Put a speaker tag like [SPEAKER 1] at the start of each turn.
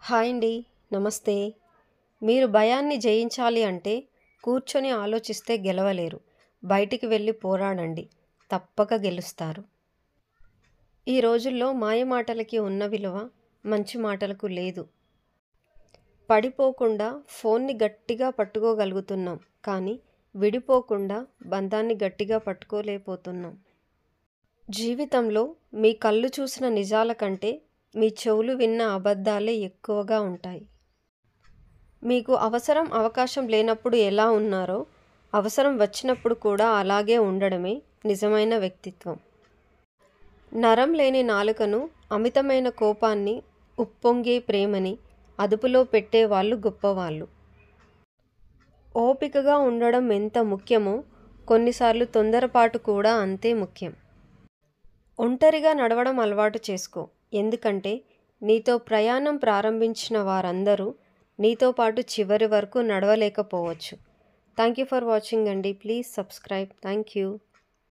[SPEAKER 1] Hi అండి. నమస్తే. మీరు భయాన్ని జయించాలి అంటే కూర్చొని ఆలోచిస్తే గెలవలేరు. బయటికి వెళ్ళి పోరాడండి. తప్పక గెలుస్తారు. ఈ రోజుల్లో మాయమాటలకి ఉన్న విలువ మంచి మాటలకు లేదు. పడిపోకుండా ఫోన్ని గట్టిగా పట్టుకోగలుగుతున్నాం. కానీ విడిపోకుండా బంధాన్ని గట్టిగా పట్టుకోలేకపోతున్నాం. జీవితంలో మీ కళ్ళు చూసిన నిజాల కంటే మీ చెవులు విన్న అబద్ధాలే ఎక్కువగా ఉంటాయి. మీకు అవకాశం లేనప్పుడు ఎలా ఉన్నారో, అవసరం వచ్చినప్పుడు కూడా అలాగే ఉండడమే నిజమైన వ్యక్తిత్వం. నరం లేని నాలుకను, అమితమైన కోపాన్ని, ఉప్పొంగే ప్రేమని అదుపులో పెట్టేవాళ్ళు గొప్పవాళ్ళు. ఓపికగా ఉండడం ఎంత ముఖ్యమో కొన్నిసార్లు తొందరపాటు కూడా అంతే ముఖ్యం. ఒంటరిగా నడవడం అలవాటు చేసుకో. ఎందుకంటే నీతో ప్రయాణం ప్రారంభించిన వారందరూ నీతో పాటు చివరి వరకు నడవలేకపోవచ్చు. థ్యాంక్ యూ ఫర్ వాచింగ్ అండి. Please subscribe. Thank you.